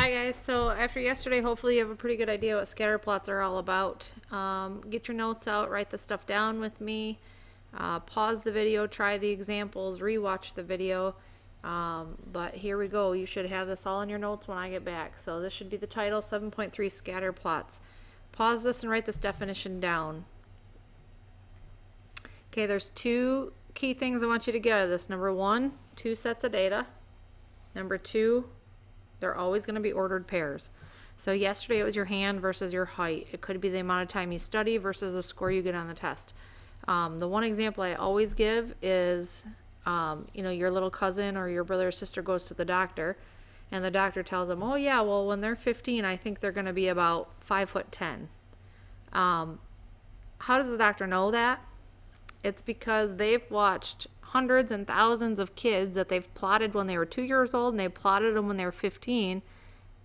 Hi guys, so after yesterday, hopefully you have a pretty good idea what scatterplots are all about. Get your notes out, write the stuff down with me, pause the video, try the examples, rewatch the video. But here we go, you should have this all in your notes when I get back. So this should be the title, 7.3 Scatterplots. Pause this and write this definition down. Okay, there's two key things I want you to get out of this. Number one, two sets of data. Number two, they're always going to be ordered pairs. So yesterday it was your hand versus your height. It could be the amount of time you study versus the score you get on the test. The one example I always give is, your little cousin or your brother or sister goes to the doctor, and the doctor tells them, oh yeah, well when they're 15, I think they're going to be about 5'10". How does the doctor know that? It's because they've watched hundreds and thousands of kids that they've plotted when they were 2 years old, and they plotted them when they were 15,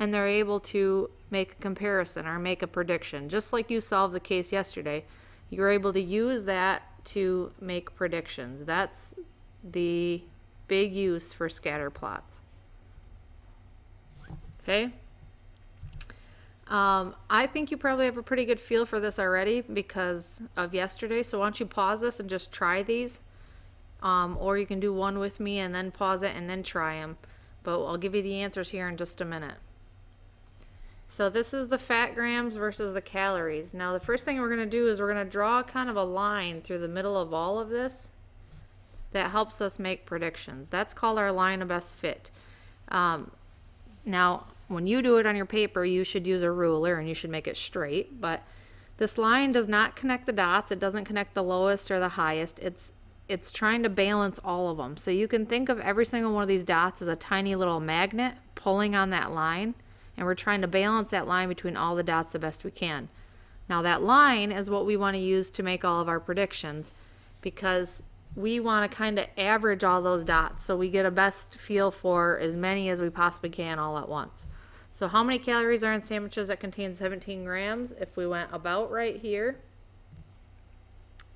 and they're able to make a comparison or make a prediction. Just like you solved the case yesterday, you're able to use that to make predictions. That's the big use for scatter plots. Okay? I think you probably have a pretty good feel for this already because of yesterday, so why don't you pause this and just try these. Or you can do one with me and then pause it and then try them. But I'll give you the answers here in just a minute. So this is the fat grams versus the calories. Now the first thing we're going to do is we're going to draw kind of a line through the middle of all of this that helps us make predictions. That's called our line of best fit. Now when you do it on your paper, you should use a ruler and you should make it straight. But this line does not connect the dots. It doesn't connect the lowest or the highest. It's trying to balance all of them. So you can think of every single one of these dots as a tiny little magnet pulling on that line, and we're trying to balance that line between all the dots the best we can. Now that line is what we want to use to make all of our predictions, because we want to kind of average all those dots so we get a best feel for as many as we possibly can all at once. So how many calories are in sandwiches that contain 17 grams? If we went about right here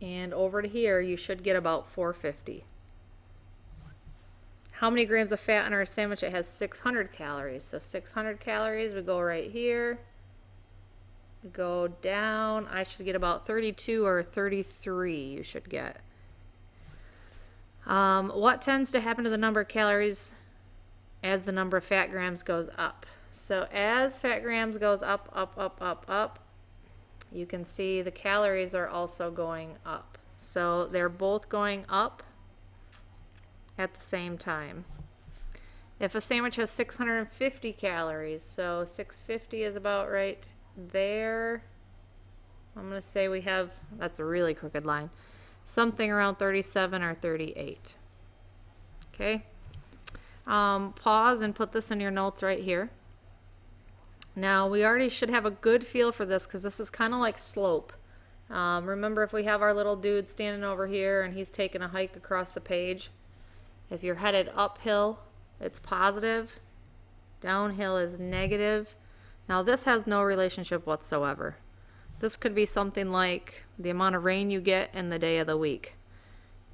and over to here, you should get about 450. How many grams of fat in our sandwich? It has 600 calories. So 600 calories, we go right here. We go down. I should get about 32 or 33 you should get. What tends to happen to the number of calories as the number of fat grams goes up? So as fat grams goes up, up, up, up, up, you can see the calories are also going up. So they're both going up at the same time. If a sandwich has 650 calories, so 650 is about right there. I'm going to say we have, that's a really crooked line, something around 37 or 38. Okay? Pause and put this in your notes right here. Now we already should have a good feel for this because this is kind of like slope. Remember, if we have our little dude standing over here and he's taking a hike across the page, if you're headed uphill, it's positive. Downhill is negative. Now this has no relationship whatsoever. This could be something like the amount of rain you get in the day of the week.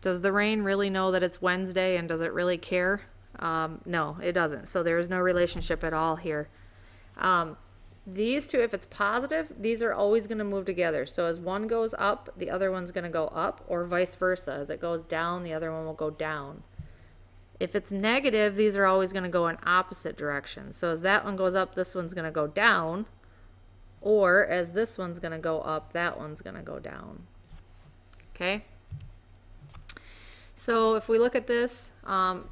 Does the rain really know that it's Wednesday, and does it really care? No, it doesn't. So there is no relationship at all here. These two, if it's positive, these are always going to move together. So as one goes up, the other one's going to go up, or vice versa. As it goes down, the other one will go down. If it's negative, these are always going to go in opposite directions. So as that one goes up, this one's going to go down, or as this one's going to go up, that one's going to go down. Okay? So if we look at this,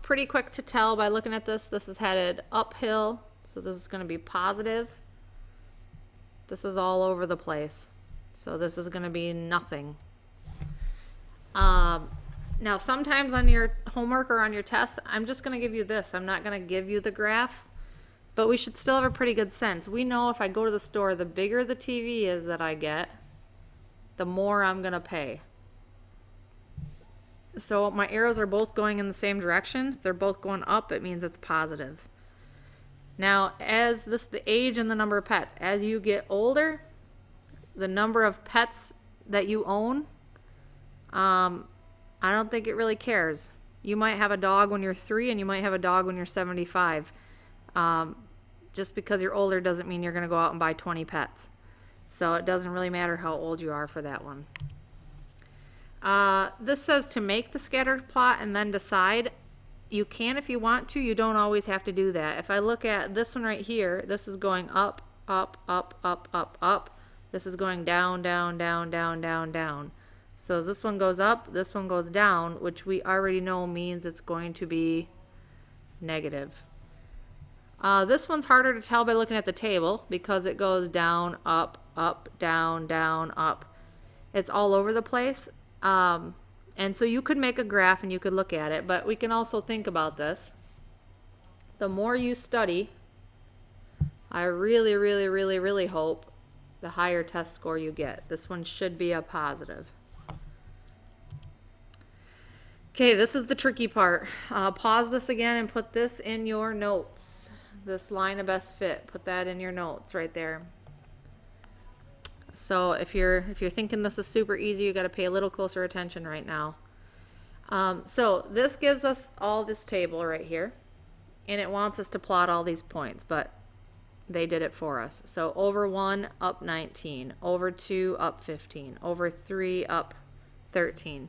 pretty quick to tell by looking at this, this is headed uphill. So this is going to be positive. This is all over the place. So this is going to be nothing. Now sometimes on your homework or on your test, I'm just going to give you this. I'm not going to give you the graph, but we should still have a pretty good sense. We know if I go to the store, the bigger the TV is that I get, the more I'm going to pay. So my arrows are both going in the same direction. If they're both going up, it means it's positive. Now, as the age and the number of pets, as you get older, the number of pets that you own, I don't think it really cares. You might have a dog when you're 3 and you might have a dog when you're 75. just because you're older doesn't mean you're going to go out and buy 20 pets. So it doesn't really matter how old you are for that one. This says to make the scatter plot and then decide. You can if you want to. You don't always have to do that. If I look at this one right here, this is going up, up, up, up, up, up. This is going down, down, down, down, down, down. So as this one goes up, this one goes down, which we already know means it's going to be negative. This one's harder to tell by looking at the table because it goes down, up, up, down, down, up. It's all over the place. And so you could make a graph and you could look at it, but we can also think about this. The more you study, I really, really, really, really hope the higher test score you get. This one should be a positive. Okay, this is the tricky part. Pause this again and put this in your notes. This line of best fit, put that in your notes right there. So if you're thinking this is super easy, you got to pay a little closer attention right now. So this gives us all this table right here, and it wants us to plot all these points, but they did it for us. So over 1 up 19, over 2 up 15, over 3 up 13.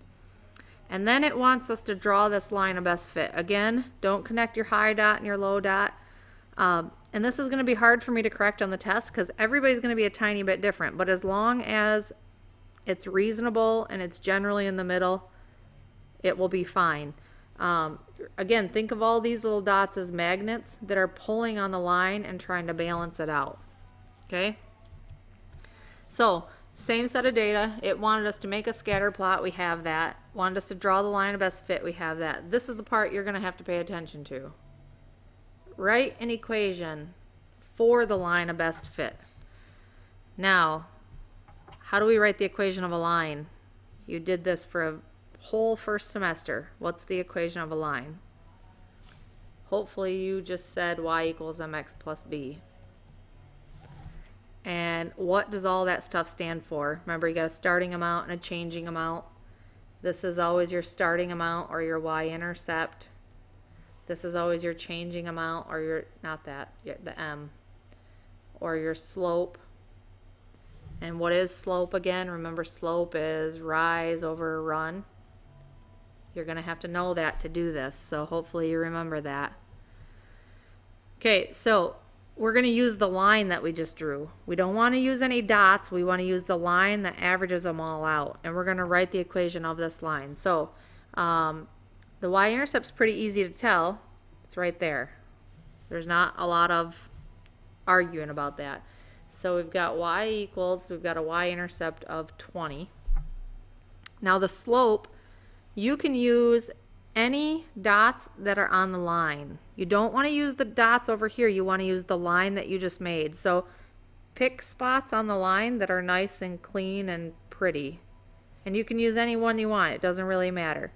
And then it wants us to draw this line of best fit. Again, don't connect your high dot and your low dot. And this is going to be hard for me to correct on the test because everybody's going to be a tiny bit different. But as long as it's reasonable and it's generally in the middle, it will be fine. Again, think of all these little dots as magnets that are pulling on the line and trying to balance it out. Okay? So, same set of data. It wanted us to make a scatter plot. We have that. Wanted us to draw the line of best fit. We have that. This is the part you're going to have to pay attention to. Write an equation for the line of best fit. Now, how do we write the equation of a line? You did this for a whole first semester. What's the equation of a line? Hopefully you just said y equals mx plus b. And what does all that stuff stand for? Remember, you got a starting amount and a changing amount. This is always your starting amount or your y-intercept. This is always your changing amount or your, not that, the m, or your slope. And what is slope again? Remember, slope is rise over run. You're going to have to know that to do this, so hopefully you remember that. Okay, so we're going to use the line that we just drew. We don't want to use any dots. We want to use the line that averages them all out. And we're going to write the equation of this line. So the y-intercept is pretty easy to tell. It's right there. There's not a lot of arguing about that. So we've got y equals, we've got a y-intercept of 20. Now the slope, you can use any dots that are on the line. You don't want to use the dots over here. You want to use the line that you just made. So pick spots on the line that are nice and clean and pretty. And you can use any one you want. It doesn't really matter.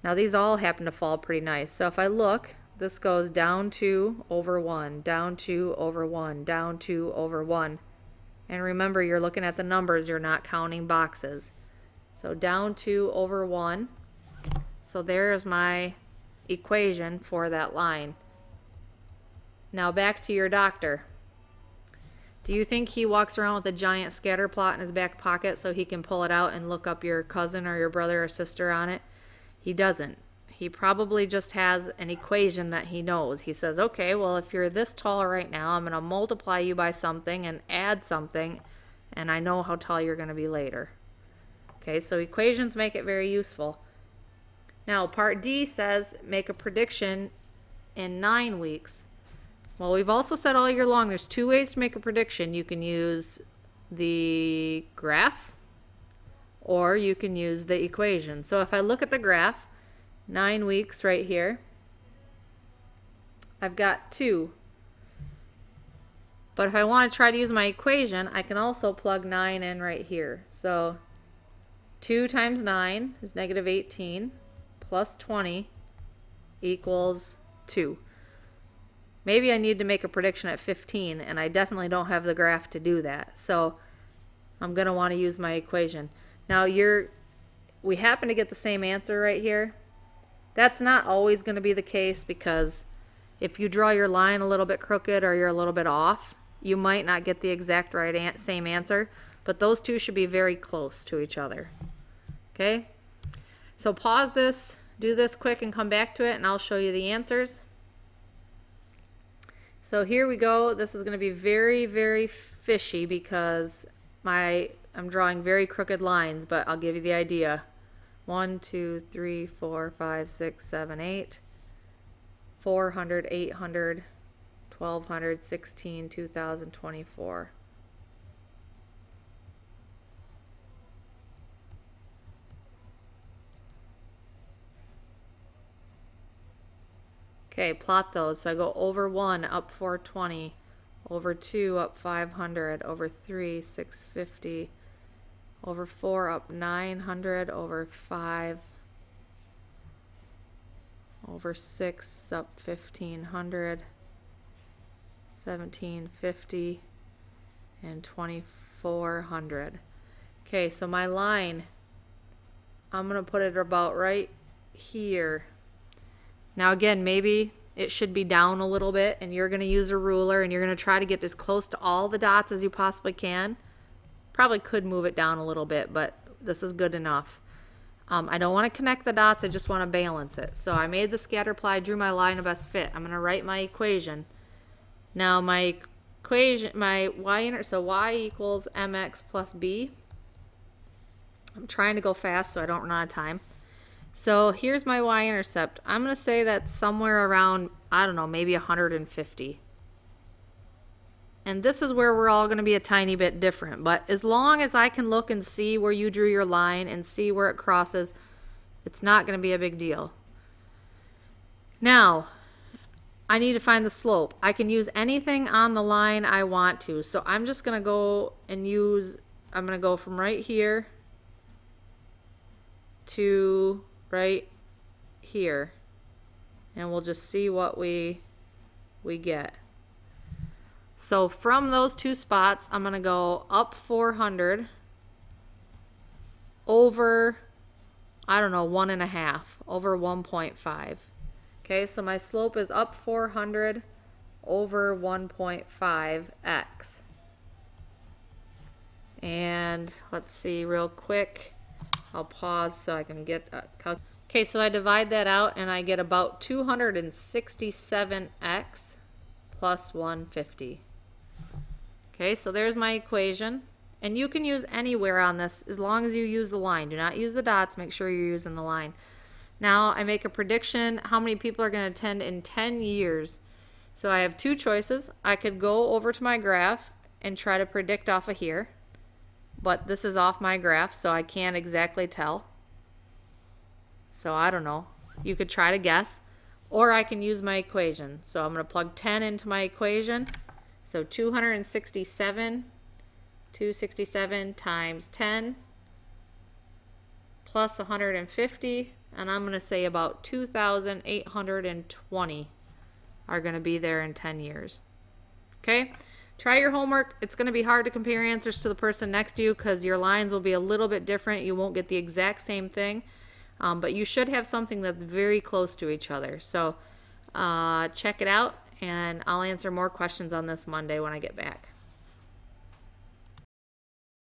Now these all happen to fall pretty nice. So if I look, this goes down 2 over 1, down 2 over 1, down 2 over 1. And remember, you're looking at the numbers. You're not counting boxes. So down 2 over 1. So there's my equation for that line. Now back to your doctor. Do you think he walks around with a giant scatter plot in his back pocket so he can pull it out and look up your cousin or your brother or sister on it? He doesn't. He probably just has an equation that he knows. He says, okay, well, if you're this tall right now, I'm going to multiply you by something and add something, and I know how tall you're going to be later. Okay, so equations make it very useful. Now, part D says make a prediction in 9 weeks. Well, we've also said all year long there's 2 ways to make a prediction. You can use the graph or you can use the equation. So if I look at the graph, 9 weeks right here, I've got 2. But if I want to try to use my equation, I can also plug 9 in right here. So 2 times 9 is negative 18 plus 20 equals 2. Maybe I need to make a prediction at 15, and I definitely don't have the graph to do that. So I'm going to want to use my equation. Now we happen to get the same answer right here. That's not always going to be the case because If you draw your line a little bit crooked or you're a little bit off, you might not get the exact same answer, but those two should be very close to each other. Okay, so pause this, do this quick and come back to it, and I'll show you the answers. So here we go. This is going to be very, very fishy because I'm drawing very crooked lines, but I'll give you the idea. 1, 2, 3, 4, 5, 6, 7, 8, 400, 800, 1200, 16, 2024. Okay, plot those. So I go over 1, up 420, over 2, up 500, over 3, 650, over 4, up 900, over 5, over 6, up 1500, 1750, and 2400. Okay, so my line, I'm going to put it about right here. Now again, maybe it should be down a little bit, and you're going to use a ruler and you're going to try to get as close to all the dots as you possibly can. Probably could move it down a little bit, but this is good enough. I don't want to connect the dots, I just want to balance it. So I made the scatter plot, drew my line of best fit. I'm going to write my equation. Now my equation, so y equals mx plus b. I'm trying to go fast so I don't run out of time. So here's my y-intercept. I'm going to say that's somewhere around, I don't know, maybe 150. And this is where we're all going to be a tiny bit different. But as long as I can look and see where you drew your line and see where it crosses, it's not going to be a big deal. Now, I need to find the slope. I can use anything on the line I want to. So I'm just going to go and I'm going to go from right here to right here, and we'll just see what we get. So from those two spots, I'm going to go up 400 over, I don't know, 1.5 over 1.5. Okay, so my slope is up 400 over 1.5x. And let's see real quick. I'll pause so I can get a calculation. Okay, so I divide that out and I get about 267x plus 150. Okay, so there's my equation. And you can use anywhere on this as long as you use the line. Do not use the dots, make sure you're using the line. Now I make a prediction how many people are going to attend in 10 years. So I have two choices. I could go over to my graph and try to predict off of here. But this is off my graph, so I can't exactly tell. So I don't know. You could try to guess. Or I can use my equation. So I'm going to plug 10 into my equation. So 267 times 10 plus 150. And I'm going to say about 2,820 are going to be there in 10 years. Okay? Try your homework. It's going to be hard to compare answers to the person next to you because your lines will be a little bit different. You won't get the exact same thing, but you should have something that's very close to each other. So check it out, and I'll answer more questions on this Monday when I get back.